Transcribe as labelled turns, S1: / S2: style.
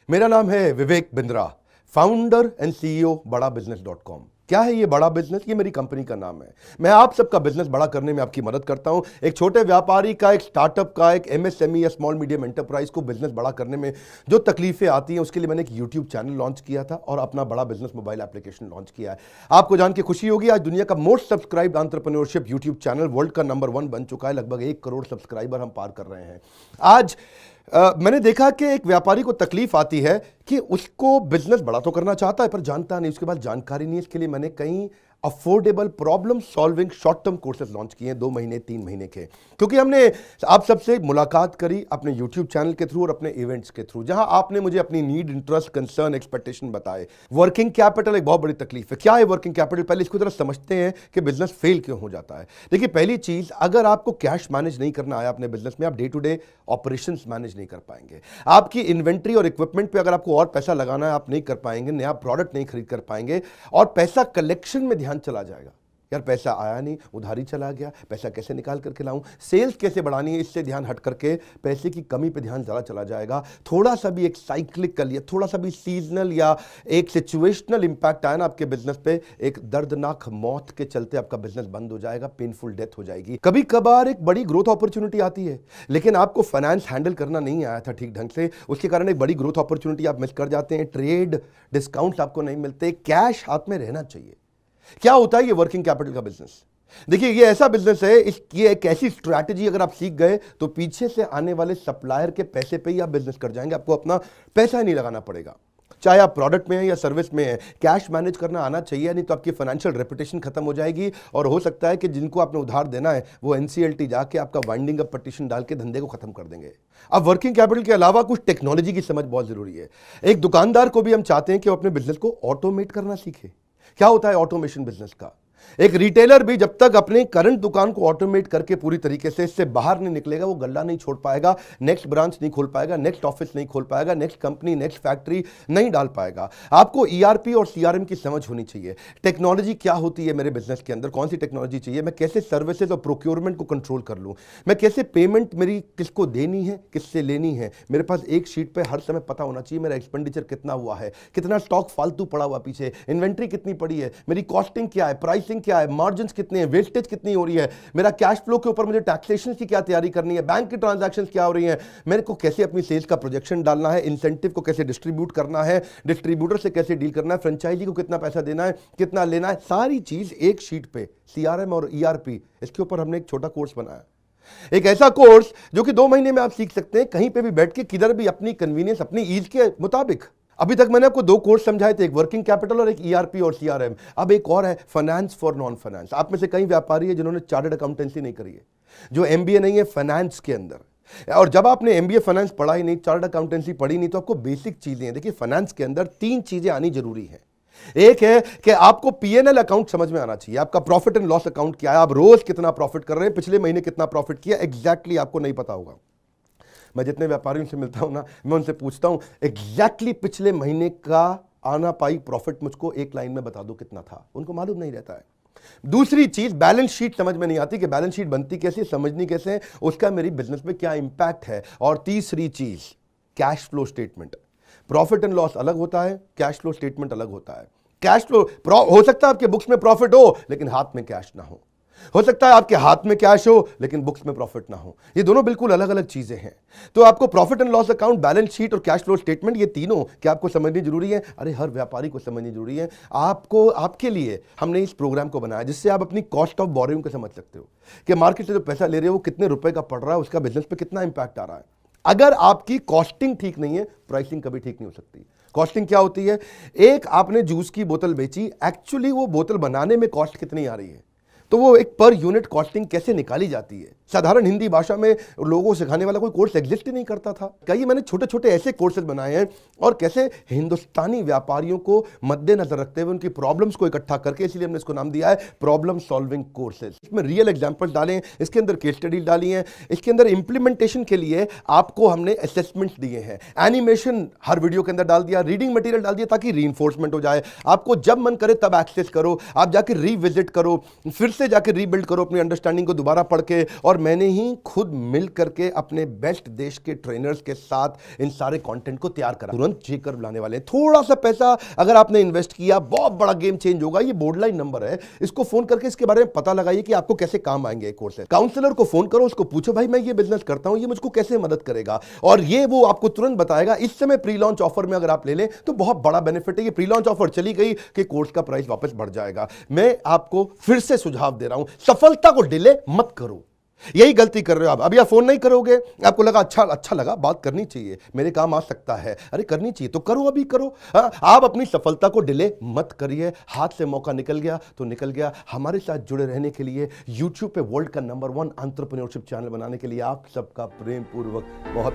S1: मेरा नाम है Vivek Bindra, founder and CEO बड़ा बिजनेस .com। क्या है ये बड़ा बिजनेस? ये मेरी कंपनी का नाम है। मैं आप सबका बिजनेस बड़ा करने में आपकी मदद करता हूं। एक छोटे व्यापारी का, एक स्टार्टअप का, एक एमएसएमई या स्मॉल मीडियम एंटरप्राइज को बिजनेस बड़ा करने में जो तकलीफें आती हैं, उसके लिए मैंने एक यूट्यूब चैनल लॉन्च किया था और अपना बड़ा बिजनेस मोबाइल एप्लीकेशन लॉन्च किया है। आपको जान के खुशी होगी, आज दुनिया का most subscribed entrepreneurship YouTube channel world का नंबर 1 बन चुका है। लगभग 1 करोड़ सब्सक्राइबर हम पार कर रहे हैं। आज मैंने देखा कि एक व्यापारी को तकलीफ आती है कि उसको बिजनेस बड़ा तो करना चाहता है पर जानता नहीं, उसके पास जानकारी नहीं है। इसके लिए मैंने कई affordable problem solving short term courses launch किए हैं, 2 महीने 3 महीने के, क्योंकि हमने आप सबसे मुलाकात करी अपने यूट्यूब चैनल के थ्रू और अपने इवेंट्स के थ्रू, जहां आपने मुझे अपनी नीड, इंटरेस्ट, कंसर्न, एक्सपेक्टेशन बताए। वर्किंग कैपिटल एक बहुत बड़ी तकलीफ है। क्या है वर्किंग कैपिटल? पहले इसको जरा समझते हैं कि बिजनेस फेल क्यों हो जाता है। देखिए, पहली चीज, अगर आपको कैश मैनेज नहीं करना आया अपने बिजनेस में, आप day to day operations manage नहीं कर पाएंगे। आपकी इन्वेंट्री और इक्विपमेंट पे अगर आपको और पैसा लगाना है, आप नहीं कर पाएंगे। नया प्रोडक्ट नहीं खरीद कर पाएंगे और पैसा कलेक्शन में ध्यान चला जाएगा। यार पैसा आया नहीं, उधारी चला गया, पैसा कैसे निकाल करके लाऊं, सेल्स कैसे बढ़ानी है, इससे ध्यान हट करके पैसे की कमी पे ध्यान ज़्यादा चला जाएगा। थोड़ा सा भी एक साइक्लिकल या थोड़ा सा भी सीजनल या एक सिचुएशनल इंपैक्ट आया ना आपके बिजनेस पे, एक दर्दनाक मौत के चलते आपका बिजनेस बंद हो जाएगा, पेनफुल डेथ हो जाएगी। कभी कभार एक बड़ी ग्रोथ अपॉर्चुनिटी आती है, लेकिन आपको फाइनेंस हैंडल करना नहीं आया था ठीक ढंग से, उसके कारण एक बड़ी ग्रोथ अपॉर्चुनिटी आप मिस कर जाते हैं। ट्रेड डिस्काउंट्स आपको नहीं मिलते, कैश हाथ में रहना चाहिए। क्या होता है ये वर्किंग कैपिटल का बिजनेस? देखिए, ये ऐसा बिजनेस है, ये एक ऐसी स्ट्रैटेजी अगर आप सीख गए तो पीछे से आने वाले सप्लायर के पैसे पे ही आप बिजनेस कर जाएंगे। आपको अपना पैसा ही नहीं लगाना पड़ेगा, चाहे आप प्रोडक्ट में है या सर्विस में है। कैश मैनेज करना आना चाहिए, नहीं तो आपकी फाइनेंशियल रेपुटेशन खत्म हो जाएगी और हो सकता है कि जिनको आपने उधार देना है वो एनसीएलटी जाके आपका वाइंडिंग अप पटिशन डाल के धंधे को खत्म कर देंगे। अब वर्किंग कैपिटल के अलावा कुछ टेक्नोलॉजी की समझ बहुत जरूरी है। एक दुकानदार को भी हम चाहते हैं कि वो अपने बिजनेस को ऑटोमेट करना सीखे। क्या होता है ऑटोमेशन बिजनेस का? एक रिटेलर भी जब तक अपने करंट दुकान को ऑटोमेट करके पूरी तरीके से इससे बाहर नहीं निकलेगा, वो गल्ला नहीं छोड़ पाएगा, नेक्स्ट ब्रांच नहीं खोल पाएगा, नेक्स्ट ऑफिस नहीं खोल पाएगा, नेक्स्ट कंपनी, नेक्स्ट फैक्ट्री नहीं डाल पाएगा। आपको ईआरपी और सीआरएम की समझ होनी चाहिए। टेक्नोलॉजी क्या होती है मेरे बिजनेस के अंदर, कौन सी टेक्नोलॉजी चाहिए, मैं कैसे सर्विसेज और प्रोक्योरमेंट को कंट्रोल कर लूं, मैं कैसे पेमेंट मेरी किसको देनी है, किससे लेनी है। मेरे पास एक शीट पे हर समय पता होना चाहिए मेरा एक्सपेंडिचर कितना हुआ है, कितना स्टॉक फालतू पड़ा हुआ पीछे, इन्वेंट्री कितनी पड़ी है, मेरी कॉस्टिंग क्या है, प्राइसिंग क्या है, मार्जिन कितने हैं, वेस्टेज कितनी हो रही है, मेरा कैश फ्लो के ऊपर मुझे टैक्सेशन की क्या तैयारी करनी है, बैंक की ट्रांजैक्शंस क्या हो रही हैं, मेरे को कैसे अपनी सेल्स का प्रोजेक्शन डालना है, इंसेंटिव को कैसे डिस्ट्रीब्यूट करना है, डिस्ट्रीब्यूटर से कैसे डील करना है, फ्रेंचाइजी को कितना पैसा देना है, कितना लेना है, सारी चीज एक शीट पे। सीआरएम और ईआरपी, इसके ऊपर हमने एक छोटा कोर्स बनाया, एक ऐसा कोर्स जो कि 2 महीने में आप सीख सकते हैं, कहीं पे भी बैठ के, किधर भी, अपनी कन्वीनियंस, अपनी ईज के मुताबिक। अभी तक मैंने आपको 2 कोर्स समझाए थे, एक वर्किंग कैपिटल और एक ईआरपी और सीआरएम। अब एक और है, फाइनेंस फॉर नॉन फाइनेंस। आप में से कई व्यापारी है जिन्होंने चार्टर्ड अकाउंटेंसी नहीं करी है, जो एमबीए नहीं है फाइनेंस के अंदर। और जब आपने एमबीए फाइनेंस पढ़ा ही नहीं, चार्टर्ड अकाउंटेंसी पढ़ी नहीं, तो आपको बेसिक चीजें हैं। देखिए, फाइनेंस के अंदर 3 चीजें आनी जरूरी है। एक है कि आपको पीएनएल अकाउंट समझ में आना चाहिए, आपका प्रॉफिट एंड लॉस अकाउंट क्या है, आप रोज कितना प्रॉफिट कर रहे हैं, पिछले महीने कितना प्रॉफिट किया, एग्जैक्टली आपको नहीं पता होगा। मैं जितने व्यापारियों से मिलता हूं ना, मैं उनसे पूछता हूं एग्जैक्टली पिछले महीने का आना पाई प्रॉफिट मुझको एक लाइन में बता दो कितना था, उनको मालूम नहीं रहता है। दूसरी चीज, बैलेंस शीट समझ में नहीं आती कि बैलेंस शीट बनती कैसे, समझनी कैसे, उसका मेरी बिजनेस में क्या इंपैक्ट है। और तीसरी चीज, cash flow statement. Profit and loss अलग होता है, कैश फ्लो स्टेटमेंट अलग होता है। कैश फ्लो हो सकता है आपके बुक्स में प्रॉफिट हो लेकिन हाथ में कैश ना हो सकता है आपके हाथ में कैश हो लेकिन बुक्स में प्रॉफिट ना हो। ये दोनों बिल्कुल अलग अलग चीजें हैं। तो आपको profit and loss account, balance sheet और कैश फ्लो स्टेटमेंट, ये तीनों क्या आपको समझनी जरूरी है? अरे हर व्यापारी को समझनी जरूरी है। आपको, आपके लिए हमने इस प्रोग्राम को बनाया जिससे आप अपनी कॉस्ट ऑफ बोरोइंग को समझ सकते हो कि मार्केट से जो पैसा ले रहे हो वो कितने रुपए का पड़ रहा है, उसका बिजनेस पे कितना इंपैक्ट आ रहा है। अगर आपकी कॉस्टिंग ठीक नहीं है, प्राइसिंग कभी ठीक नहीं हो सकती। कॉस्टिंग क्या होती है? एक आपने जूस की बोतल बेची, एक्चुअली वो बोतल बनाने में कॉस्ट कितनी आ रही है, तो वो एक पर यूनिट कॉस्टिंग कैसे निकाली जाती है। साधारण हिंदी भाषा में लोगों को सिखाने वाला कोई कोर्स एग्जिस्ट ही नहीं करता था। कई मैंने छोटे छोटे ऐसे कोर्सेज बनाए हैं और कैसे हिंदुस्तानी व्यापारियों को मद्देनजर रखते हुए उनकी प्रॉब्लम्स को इकट्ठा करके, इसलिए हमने इसको नाम दिया है प्रॉब्लम सॉल्विंग कोर्सेज। इसमें रियल एग्जांपल्स डाले हैं, इसके अंदर केस स्टडी डाली हैं, इसके अंदर इंप्लीमेंटेशन के लिए आपको हमने असेसमेंट्स दिए हैं, एनिमेशन हर वीडियो के अंदर डाल दिया, रीडिंग मटेरियल डाल दिया ताकि रीइंफोर्समेंट हो जाए। आपको जब मन करे तब एक्सेस करो, आप जाके रीविजिट करो, फिर से जाके रीबिल्ड करो अपनी अंडरस्टैंडिंग को दोबारा पढ़ के, और मैंने ही खुद मिल करके अपने बेस्ट देश के ट्रेनर्स के साथ इन सारे कंटेंट को तैयार करा। तुरंत चेकर लाने वाले हैं। थोड़ा सा पैसा अगर आपने इन्वेस्ट किया, बहुत बड़ा गेम चेंज होगा। ये बोर्डलाइन नंबर है, इसको फोन करके इसके बारे में पता लगाइए कि आपको कैसे काम आएंगे कोर्स है। काउंसलर को फोन करो, उसको पूछो भाई मैं ये बिजनेस करता हूं, ये मुझको कैसे मदद करेगा, और ये वो आपको तुरंत बताएगा। इस समय प्री लॉन्च ऑफर में अगर आप ले लें तो बहुत बड़ा बेनिफिट है। ये प्री लॉन्च ऑफर चली गई कि कोर्स का प्राइस वापस बढ़ जाएगा। मैं आपको फिर से सुझाव दे रहा हूं, सफलता को डिले मत करो। यही गलती कर रहे हो आप। अभी आप फोन नहीं करोगे, आपको लगा अच्छा लगा, बात करनी चाहिए, मेरे काम आ सकता है, अरे करनी चाहिए तो करो, अभी करो। आप अपनी सफलता को डिले मत करिए। हाथ से मौका निकल गया तो निकल गया। हमारे साथ जुड़े रहने के लिए, यूट्यूब पे वर्ल्ड का नंबर 1 एंटरप्रेन्योरशिप चैनल बनाने के लिए आप सबका प्रेम पूर्वक बहुत